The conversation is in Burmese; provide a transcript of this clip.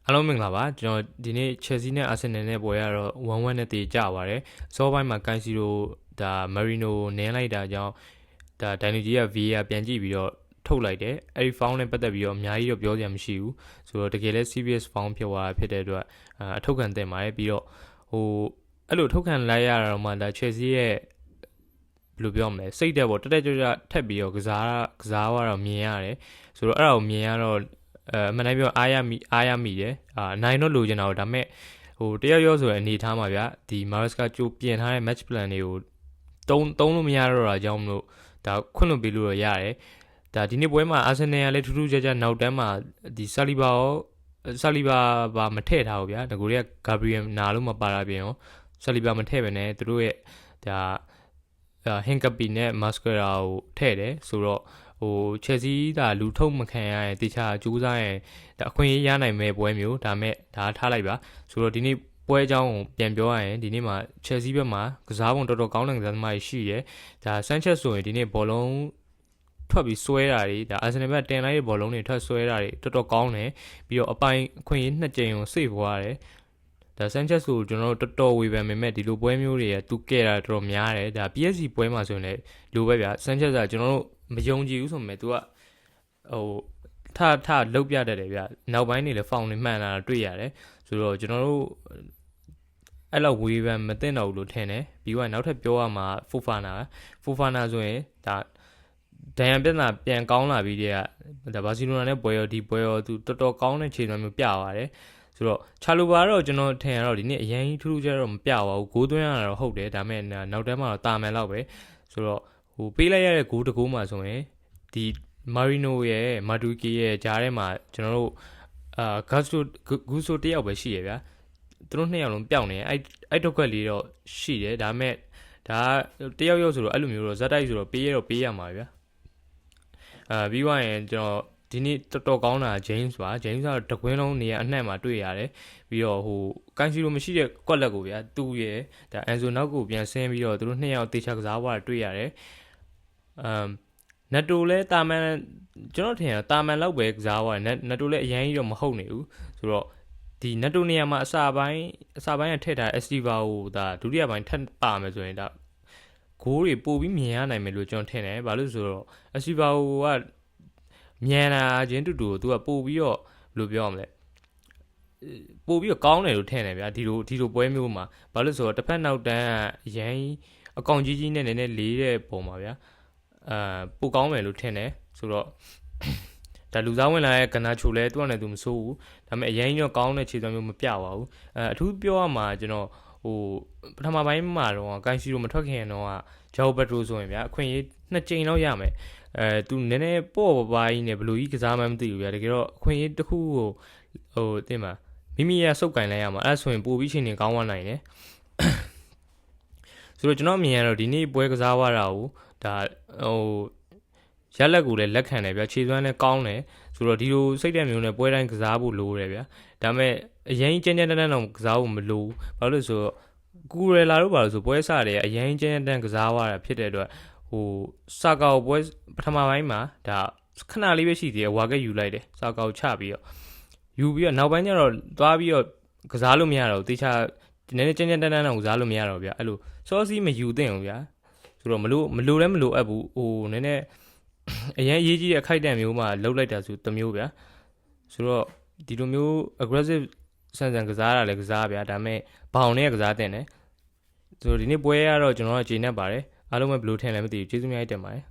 အားလုံးမင်္ဂလာပါကျွန်တော်ဒီနေ့ Chelsea နဲ့ Arsenal နဲ့ပွဲရတော့1-1နဲ့တည်ကြပါတယ်။စောပိုင်းမှာ Cancelo ဒါ Marino နင်းလိုက်တာကြောင့်ဒါ Dynamo က VAR ပြန်ကြည့်ပြီးတော့ထုတ်လိုက်တယ်။အဲဒီ foul နဲ့ပတ်သက်ပြီးတော့အများကြီးတော့ပြောစရာမရှိဘူး။ဆိုတော့တကယ်လဲ serious foul ဖြစ်သွားတာဖြစ်တဲ့အတွက်အထုတ်ခံတင်ပါတယ်ပြီးတော့အဲ့လိုထုတ်ခံလိုက်ရတာတော့မှဒါ Chelsea ရဲ့ဘယ်လိုပြောမလဲစိတ်တက်ပေါ့တက်ကြွထက်ပြီးတော့ကစားတော့မြင်ရတယ်။ဆိုတော့အဲ့ဒါကိုမြင်ရတော့မနိုင်ပြောအားရမိတယ်နိုင်တော့လိုချင်တာဒါပေမဲ့တယောက်ရောဆိုတဲ့အနေထားမှာဗျာဒီ Maresca ကြိုပြင်ထားတဲ့ match plan တွေကိုတုံးလို့မရတော့တာကြောင့်မလို့ဒါခွင့်လွှတ်ပေးလို့ရတယ်ဒါဒီနေ့ပွဲမှာ Arsenal ကလည်းထူးထူးခြားခြားနောက်တန်းမှာဒီ Saliba ဘာမထည့်ထားဘူးဗျာဒါကိုတွေက Gabriel နာလို့မပါတာပြင်ရော Saliba မထည့်ပဲနဲ့သူတို့ရဲ့ဒါ Hincapie နဲ့ Masquera ကိုထည့်တယ်ဆိုတော့Chelsea ဒါလူထုတ်မခံရရင်တခြားကြိုးစားရင်ဒါအခွင့်အရေးရနိုင်မဲ့ပွဲမျိုးဒါမဲ့ဒါထားလိုက်ပါဆိုတော့ဒီနေ့ပွဲအကြောင်းကိုပြန်ပြောရရင်ဒီနေ့မှာ Chelsea ဘက်မှာကစားပုံတော်တော်ကောင်းတဲ့ကစားသမားတွေရှိတယ်ဒါ Sanchez ဆိုရင်ဒီနေ့ဘောလုံးထွက်ပြီးဆွဲတာတွေဒါ Arsenal ဘက်တင်လိုက်တဲ့ဘောလုံးတွေထွက်ဆွဲတာတွေတော်တော်ကောင်းတယ်ပြီးတော့အပိုင်အခွင့်အရေး2ကြိမ်ကိုစိတ်ပွားတယ်ဒါ Sanchez ကိုကျွန်တော်တို့တော်တော်ဝေဖန်ပေမဲ့ဒီလိုပွဲမျိုးတွေကသူကဲတာတော်တော်များတယ်ဒါ PSG ပွဲမှာဆိုရင်လည်းလိုပဲဗျာ Sanchez ကကျွန်တော်တို့မယုံကြည်ဘူးဆိုပေမဲ့ तू ကထလုတ်ပြတတ်တယ်ဗျနောက်ပိုင်းနေလဲဖောင်နေမှန်လာတာတွေ့ရတယ်ဆိုတော့ကျွန်တော်တို့အဲ့လောက်ဝေဖန်မသိတော့ဘူးလို့ထင်တယ်ပြီးတော့နောက်ထပ်ပြောရမှာFofanaဆိုရင်ဒါဒိုင်ယန်ပြဿနာပြန်ကောင်းလာပြီးတဲ့ကဒါဘာစီလိုနာနဲ့ပွဲရောဒီပွဲရော तू တော်တော်ကောင်းတဲ့ခြေစွမ်းမျိုးပြပါတယ်ဆိုတော့ချာလိုပါတော့ကျွန်တော်ထင်ရတော့ဒီနေ့အရင်ထူးထူးခြားတော့မပြပါဘူးဂိုးသွင်းရတာတော့ဟုတ်တယ်ဒါပေမဲ့နောက်တန်းမှာတော့တာမယ်လောက်ပဲဆိုတော့ပေးလိုက်ရတဲ့ဂိုးတကူမှာဆိုရင်ဒီ Marino ရဲ့ Madueke ရဲ့ဂျားထဲမှာကျွန်တော်တို့Gusto တယောက်ပဲရှိရဗျာသူတို့2ယောက်လုံးပျောက်နေအဲ့ဒုက္ခလေးတော့ရှိတယ်ဒါပေမဲ့ဒါတယောက်ဆိုတော့အဲ့လိုမျိုးတော့ဇက်တိုက်ဆိုတော့ပေးရမှာဗျာပြီးသွားရင်ကျွန်တော်ဒီနေ့တော်တော်ကောင်းတာ James ပါ James ကတော့တကွင်းလုံးနေရာအနှံ့မှာတွေ့ရတယ်ပြီးတော့Canceloမရှိတဲ့ကွက်လက်ကိုဗျာသူ့ရဲ့ဒါ Enzo နောက်ကိုပြန်ဆင်းပြီးတော့သူတို့2ယောက်တေချာကစားသွားတာတွေ့ရတယ်နက်တိုလဲတာမန်ကျွန်တော်ထင်ရတာမန်လောက်ပဲကစားသွားတယ်နက်တိုလဲအရင်ကြီးတော့မဟုတ်နေဘူးဆိုတော့ဒီနက်တိုနေရာမှာအစာပိုင်းကထည့်ထား Estiva ကိုဒါဒုတိယပိုင်းထပ်ပါမယ်ဆိုရင်ဒါဂိုးတွေပို့ပြီးမြင်ရနိုင်မယ်လို့ကျွန်တော်ထင်တယ်ဘာလို့ဆိုတော့ Estiva ကမြန်လာခြင်းတူသူကပို့ပြီးတော့ဘယ်လိုပြောရမလဲပို့ပြီးတော့ကောင်းတယ်လို့ထင်တယ်ဗျာဒီလိုပွဲမျိုးမှာဘာလို့ဆိုတော့တစ်ဖက်နောက်တန်းအရင်အကောင်ကြီးနဲ့နည်းနည်းလေးတဲ့ပုံပါဗျာပိုကောင်းမယ်လို့ထင်တယ်ဆိုတော့ဒါလူစားဝင်လာတဲ့ကနာချိုလဲသူ့အနေနဲ့သူမစိုးဘူးဒါပေမဲ့အရင်ကြီးတော့ကောင်းတဲ့ခြေစွမ်းမျိုးမပြပါဘူးအထူးပြောရမှာကျွန်တော်ပထမပိုင်းမှာတော့ကိုင်စီလိုမထွက်ခင်တော့ဂျာအိုဘက်ထရိုဆိုရင်ဗျာအခွင့်အရေး2ကြိမ်လောက်ရမယ်သူနည်းနည်းပေါ့ပါကြီးနဲ့ဘလူးကြီးကစားမှမသိဘူးဗျာတကယ်တော့အခွင့်အရေးတစ်ခုကိုတင်ပါမိမိရစုပ်ကင်လိုက်ရမှာအဲ့ဆိုရင်ပို့ပြီးချိန်နေကောင်းသွားနိုင်တယ်ဆိုတော့ကျွန်တော်မြင်ရတော့ဒီနေ့ပွဲကစားသွားတာကိုဒါရက်လက်ကိုလည်းလက်ခံတယ်ဗျာခြေစွမ်းလည်းကောင်းတယ်ဆိုတော့ဒီလိုစိတ်တက်မျိုးနဲ့ပွဲတိုင်းကစားဖို့လိုတယ်ဗျာဒါပေမဲ့အရင်ကျန်းတော့ကစားဖို့မလိုဘာလို့လဲဆိုတော့ကူရလာတို့ဘာလို့ဆိုပွဲစားတယ်အရင်ကျန်းကစားသွားတာဖြစ်တဲ့အတွက်စာကောက်ပွဲပထမပိုင်းမှာဒါခဏလေးပဲရှိသေးတယ်ဝါကက်ယူလိုက်တယ်စာကောက်ချပြီးတော့ယူပြီးတော့နောက်ပိုင်းကျတော့သွားပြီးတော့ကစားလို့မရတော့တေချာနည်းနည်းကျန်းတော့ကစားလို့မရတော့ဗျာအဲ့လိုစောစီးမယူသင့်ဘူးဗျာဆိုတော့မလို့လည်းမလို့အပ်ဘူးနည်းနည်းအရင်ရေးကြီးတဲ့အခိုက်အတန့်မျိုးမှာလှုပ်လိုက်တာဆိုတမျိုးဗျာဆိုတော့ဒီလိုမျိုး aggressive ဆန်ကစားတာလည်းကစားဗျာဒါပေမဲ့ဘောင်နဲ့ကစားတင်တယ်ဆိုတော့ဒီနေ့ပွဲကတော့ကျွန်တော်ကဂျေနဲ့ပါတယ်အားလုံးပဲဘယ်လိုထင်လဲမသိဘူးကျေးဇူးများတင်ပါတယ်